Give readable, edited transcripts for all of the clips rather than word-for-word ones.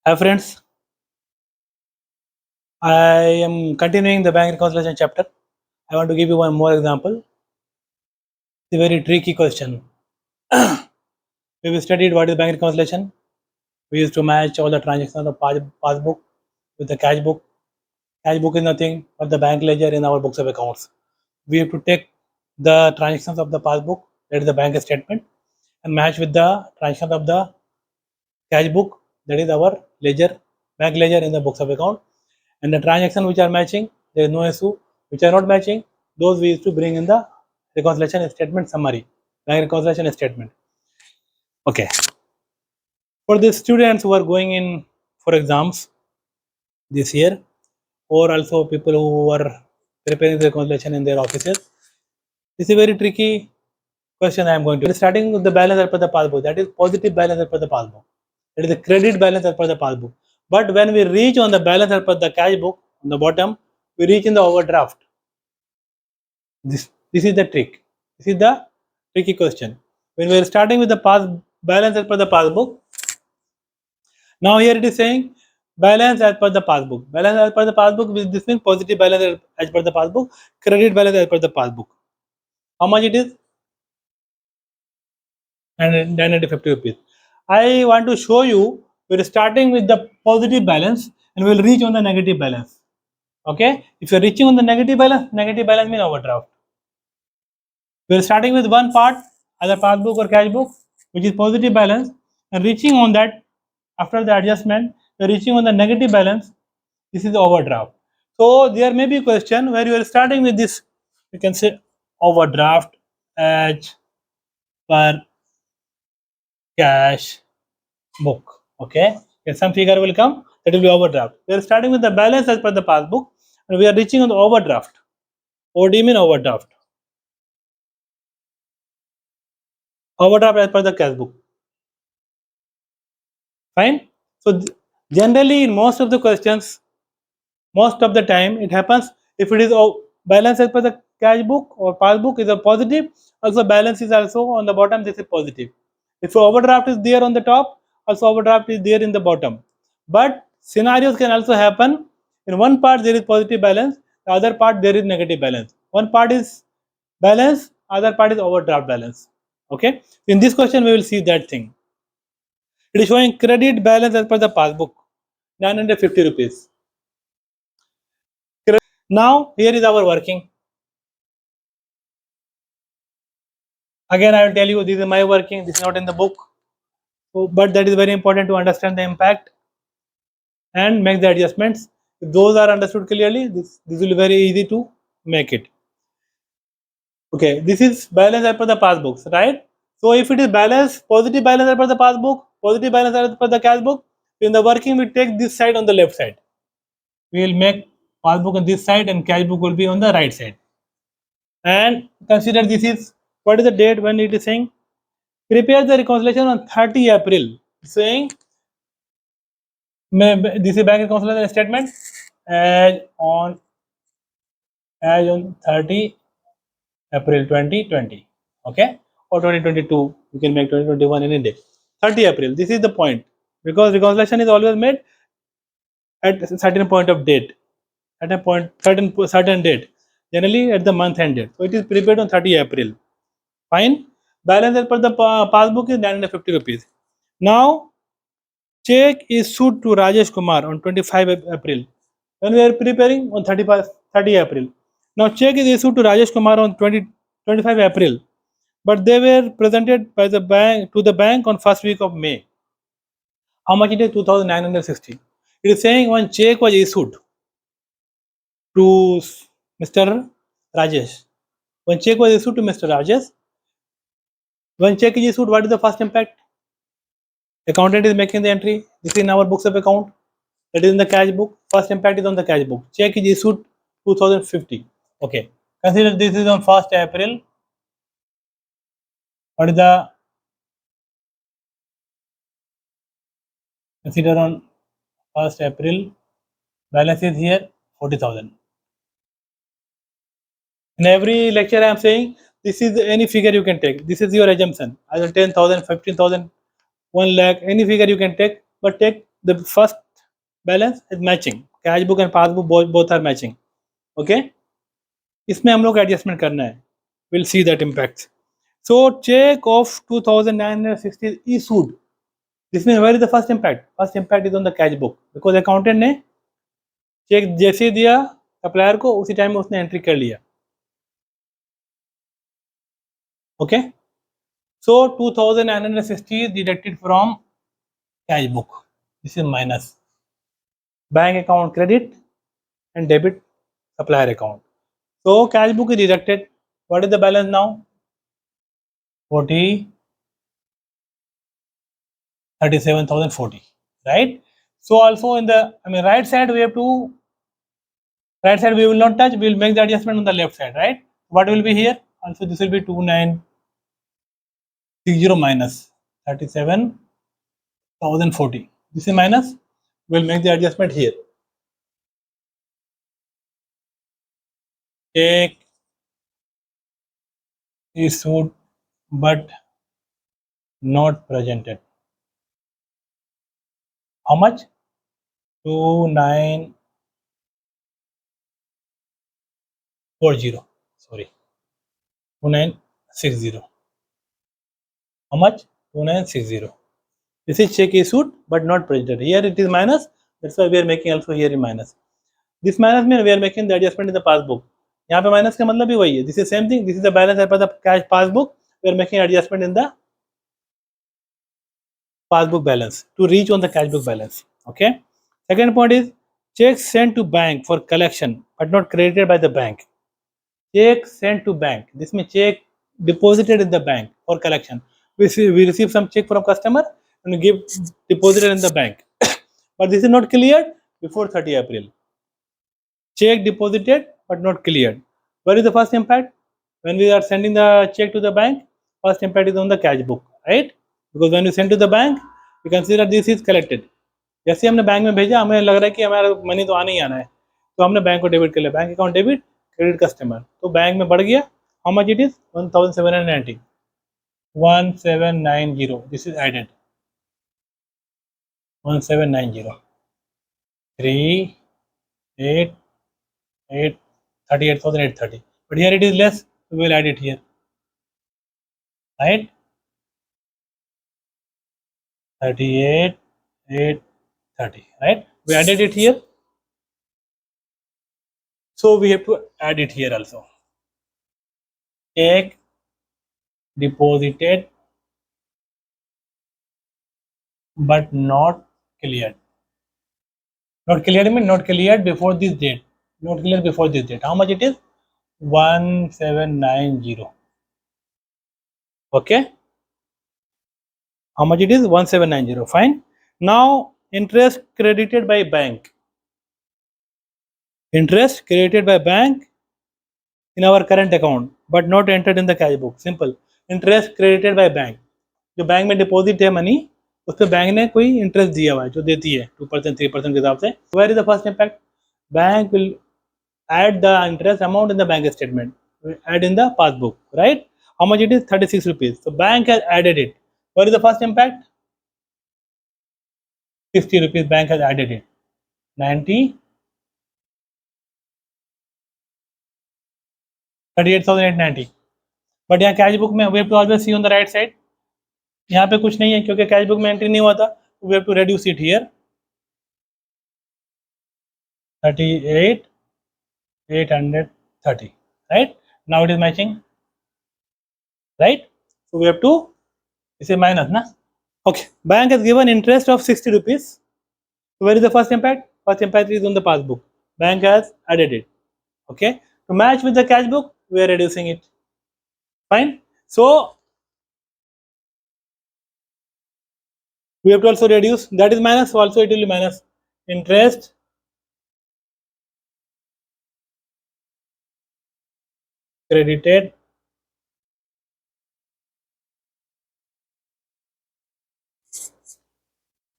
Hi friends, I am continuing the bank reconciliation chapter. I want to give you one more example. It's a very tricky question. We studied what is bank reconciliation. We used to match all the transactions of passbook with the cash book. Cash book is nothing but the bank ledger in our books of accounts. We have to take the transactions of the passbook, that is the bank statement, and match with the transactions of the cash book, that is our ledger, bank ledger in the books of account. And the transaction which are matching, there is no issue. Which are not matching, those we used to bring in the reconciliation statement summary, bank reconciliation statement. Okay. For the students who are going in for exams this year, or also people who are preparing the reconciliation in their offices, this is a very tricky question I am going to. Starting with the balance as per the passbook, that is positive balance as per the passbook. That is the credit balance as per the passbook. But when we reach on the balance as per the cash book on the bottom, we reach in the overdraft. This is the trick. This is the tricky question. When we are starting with the balance as per the passbook, now here it is saying balance as per the passbook. Balance as per the passbook, this means positive balance as per the passbook, credit balance as per the passbook. How much it is? And 950 rupees. I want to show you we're starting with the positive balance and we'll reach on the negative balance. Okay, if you're reaching on the negative balance means overdraft. We're starting with one part, either passbook or cash book, which is positive balance, and reaching on that after the adjustment, we're reaching on the negative balance. This is the overdraft. So there may be a question where you are starting with this, you can say overdraft as per cash book. Okay, and some figure will come, that will be overdraft. We are starting with the balance as per the passbook, and we are reaching on the overdraft. What do you mean overdraft? Overdraft as per the cash book. Fine. So generally, in most of the questions, most of the time it happens if it is balance as per the cash book or passbook is a positive, also balance is also on the bottom, this is positive. If overdraft is there on the top, also overdraft is there in the bottom. But scenarios can also happen. In one part there is positive balance, the other part there is negative balance. One part is balance, other part is overdraft balance. Okay. In this question we will see that thing. It is showing credit balance as per the passbook, 950 rupees. Now here is our working. Again I will tell you, this is my working, this is not in the book. So, but that is very important to understand the impact and make the adjustments. If those are understood clearly, this will be very easy to make it. Okay, this is balance as per the passbooks, right? So if it is balance, positive balance as per the passbook, positive balance as per the cash book, in the working we take this side on the left side. We will make passbook on this side and cash book will be on the right side. And consider this is, what is the date when it is saying prepare the reconciliation on 30 April, saying this is bank reconciliation statement as on 30 April 2020, okay, or 2022. You can make 2021 any day. 30 April. This is the point, because reconciliation is always made at a certain point of date, at a point certain date, generally at the month end date. So it is prepared on 30 April. Fine. Balance as per the passbook is 950 rupees. Now check is issued to Rajesh Kumar on 25 April. When we are preparing on 30 April. Now check is issued to Rajesh Kumar on 25 April, but they were presented by the bank to the bank on first week of May. How much it is? 2,960. It is saying one check was issued to Mr. Rajesh. When check was issued to Mr. Rajesh, when check is issued, what is the first impact? Accountant is making the entry. This is in our books of account. That is in the cash book. First impact is on the cash book. Check is issued 2050. Okay. Consider this is on 1st April. What is the consider on 1st April? Balance is here 40,000. In every lecture I am saying this is any figure you can take. This is your assumption. Either 10,000, 15,000, 1 lakh, any figure you can take, but take the first balance is matching. Cash book and passbook both are matching. Okay, इसमें हम लोग adjustment करना है. We'll see that impact. So check of 2,960 issued. This means where is the first impact? First impact is on the cash book because accountant ने check जैसे ही दिया supplier को उसी टाइम में उसने एंट्री कर लिया. Okay, so 2,960 deducted from cash book. This is minus bank account credit and debit supplier account. So cash book is deducted. What is the balance now? 37,040, right? So also in the right side we have to, right side we will not touch, we will make the adjustment on the left side, right? What will be here? Also this will be 2,960 minus 37,040. This is minus, we will make the adjustment here. Check issued but not presented. How much? 2,940. Sorry, 2,960. How much? 2,960. This is check issued but not presented. Here it is minus. That's why we are making also here in minus. This minus means we are making the adjustment in the passbook. यहाँ पे minus का मतलब भी वही है. This is same thing. This is the balance as per the cash passbook. We are making adjustment in the passbook balance to reach on the cash book balance. Okay. Second point is check sent to bank for collection but not credited by the bank. Check sent to bank. This means check deposited in the bank for collection. We receive some check from customer and we give deposited in the bank. But this is not cleared before 30 April. Check deposited but not cleared. Where is the first impact? When we are sending the check to the bank, first impact is on the cash book, right? Because when you send to the bank, you consider this is collected. जैसे हमने bank में भेजा, हमें लग रहा है कि हमारा मनी तो आना ही आना है, तो हमने बैंक को डेबिट कर लिया. Bank account debit, credit customer, तो बैंक में बढ़ गया. How much it is? 1790. 1790. This is added. 1790. 3 8 8 38,830. But here it is less, so we will add it here, right? 38,830, right? We added it here, so we have to add it here also. Check deposited but not cleared. Not cleared means not cleared before this date. Not cleared before this date. How much it is? 1790. Okay. How much it is? 1790. Fine. Now interest credited by bank. Interest credited by bank in our current account but not entered in the cash book. Simple. Interest credited by bank. जो bank में deposit है money, उस पर bank ने कोई interest दिया हुआ है जो देती है 2% 3% के हिसाब से. Where is the first impact? Bank will add the interest amount in the bank statement, add in the passbook, right? How much it is? 36 rupees. So bank has added it. What is the first impact? 60 rupees bank has added it. 90, 38,890. But यहाँ cash book में we have to always see on the right side. यहाँ पे कुछ नहीं है क्योंकि cash book में entry नहीं हुआ था. We have to reduce it here. 38,830, right? Now it is matching, right? So we have to, this is minus, na? Okay, bank has given interest of 60 rupees. So where is the first impact? First impact is on the passbook. Bank has added it. Okay, to match with the cash book, we are reducing it. Fine. So we have to also reduce. That is minus. So also it will be minus. Interest credited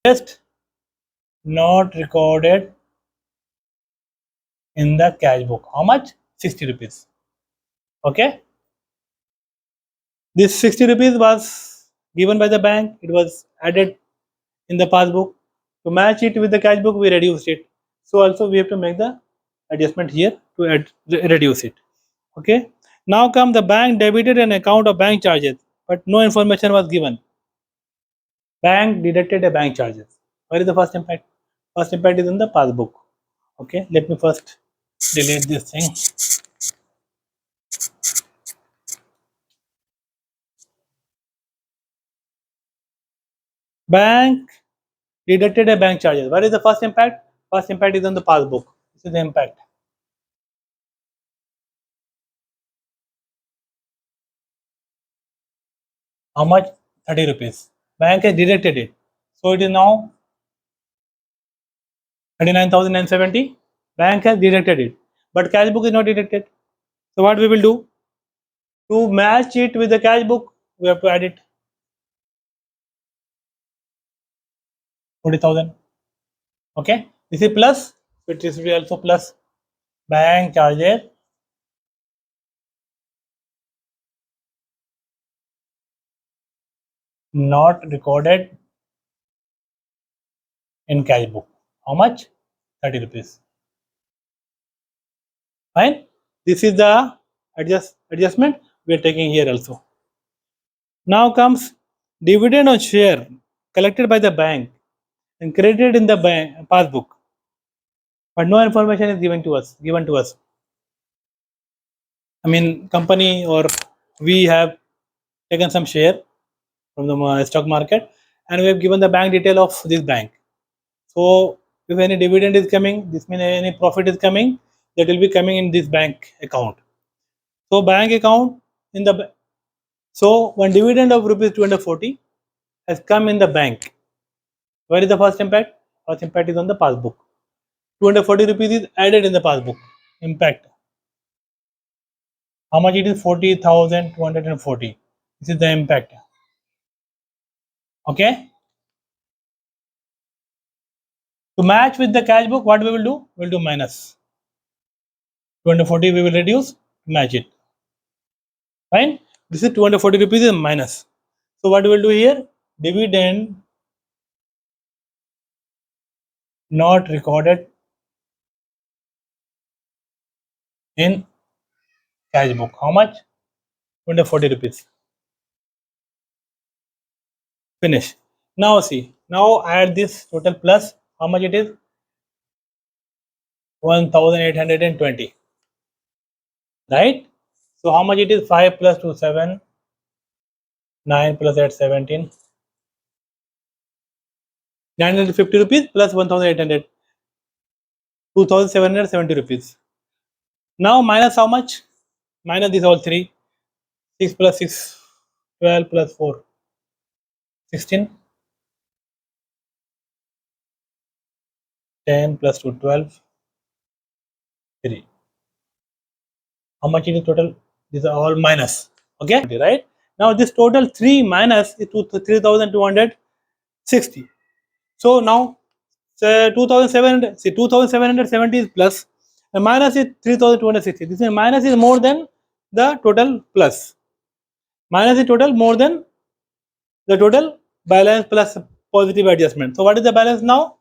interest not recorded in the cash book. How much? 60 rupees. Okay. This 60 rupees was given by the bank. It was added in the passbook. To match it with the cash book, we reduced it. So also we have to make the adjustment here to reduce it. Okay. Now come the bank debited an account of bank charges, but no information was given. Bank deducted a bank charges. Where is the first impact? First impact is in the passbook. Okay. Let me first delete this thing. Bank deducted a bank charges. What is the first impact? First impact is on the passbook. This is the impact. How much? 30 rupees. Bank has deducted it. So it is now 39,970. Bank has deducted it. But cash book is not deducted. So what we will do? To match it with the cash book, we have to add it 40,000. Okay. This is plus. It is also plus. Bank charges not recorded in cash book. How much? 30 rupees. Fine. This is the adjustment we are taking here also. Now comes dividend on share collected by the bank and credited in the bank passbook, but no information is given to us. I mean, company or we have taken some share from the stock market, and we have given the bank detail of this bank. So if any dividend is coming, this means any profit is coming, that will be coming in this bank account. So bank account in the so one dividend of rupees 240 has come in the bank. Where is the first impact? First impact is on the passbook. 240 rupees is added in the passbook. Impact. How much it is? 40,240. This is the impact. Okay. To match with the cash book, what we will do? We will do minus. 240 we will reduce, match it. Fine. This is 240 rupees is minus. So what we will do here? Dividend not recorded in cash book. How much? 240 rupees. Finish. Now see. Now add this total plus. How much it is? 1,820. Right? So how much it is? 5 plus 2, 7. 9 plus 8, 17. 950 rupees plus 1,800. 2,770 rupees. Now minus how much? Minus this all 3. 6 plus 6, 12 plus 4, 16. 10 plus 2, 12. 3. How much is the total? These are all minus. Okay, right? Now this total 3 minus is 3,260. So now 2,700. See, 2,770 is plus. The minus is 3,260. This is minus is more than the total plus. Minus is total more than the total balance plus positive adjustment. So what is the balance now?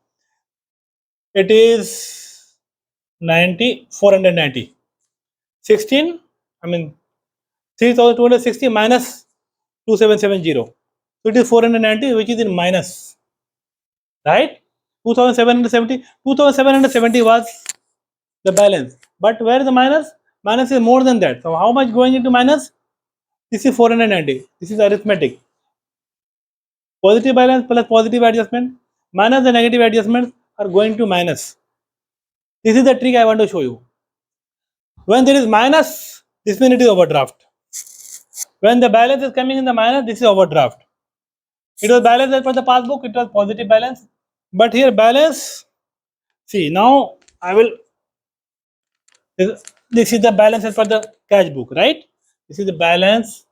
It is 90, 490. 16, I mean 3,260 minus 2,770. So it is 490, which is in minus, right? 2,770 was the balance. But where is the minus? Minus is more than that. So how much going into minus? This is 490. This is arithmetic. Positive balance plus positive adjustment minus the negative adjustments are going to minus. This is the trick I want to show you. When there is minus, this means it is overdraft. When the balance is coming in the minus, this is overdraft. It was balance as per the passbook, it was positive balance. But here balance, see now I will, this is the balance as per the cash book, right? This is the balance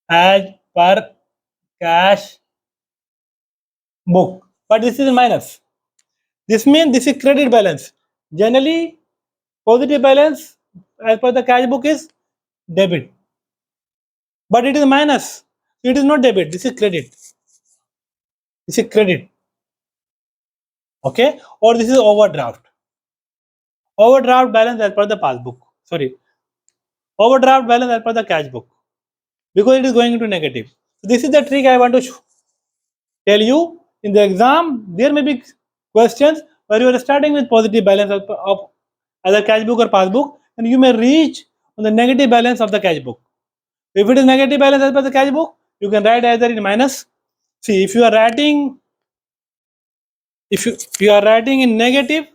as per cash book. But this is minus. This means this is credit balance. Generally, positive balance as per the cash book is debit. But it is minus. It is not debit, this is credit. This is credit. Okay, or this is overdraft. Overdraft balance as per the passbook. Sorry, overdraft balance as per the cash book, because it is going into negative. So this is the trick I want to tell you. In the exam, there may be questions where you are starting with positive balance of either cash book or passbook, and you may reach on the negative balance of the cash book. If it is negative balance as per the cash book, you can write either in minus. See, if you are writing, if you are writing in negative,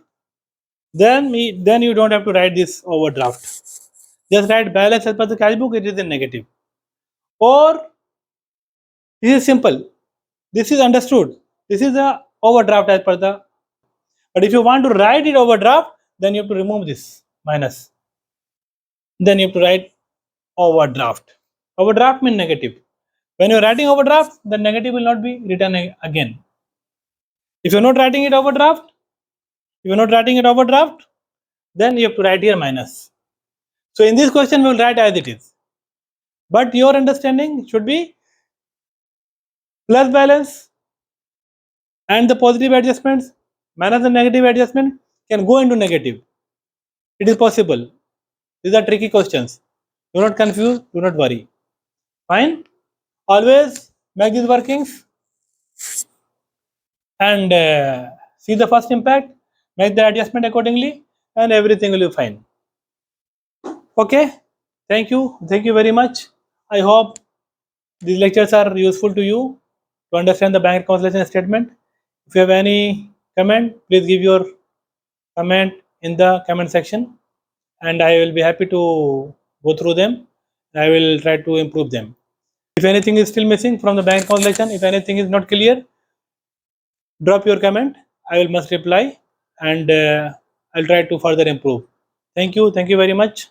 then you don't have to write this overdraft. Just write balance as per the cash book. It is in negative. Or this is simple. This is understood. This is the overdraft as per the. But if you want to write it overdraft, then you have to remove this minus. Then you have to write overdraft. Overdraft means negative. When you are writing overdraft, the negative will not be written again. If you are not writing it overdraft, if you are not writing it overdraft, then you have to write here minus. So in this question, we will write as it is. But your understanding should be plus balance and the positive adjustments minus the negative adjustment can go into negative. It is possible. These are tricky questions. Do not confuse, do not worry. Fine. Always make these workings and see the first impact, make the adjustment accordingly, and everything will be fine. Okay. Thank you. Thank you very much. I hope these lectures are useful to you to understand the bank reconciliation statement. If you have any comment, please give your comment in the comment section, and I will be happy to go through them. I will try to improve them. If anything is still missing from the bank reconciliation, if anything is not clear, drop your comment. I will must reply, and I'll try to further improve. Thank you. Thank you very much.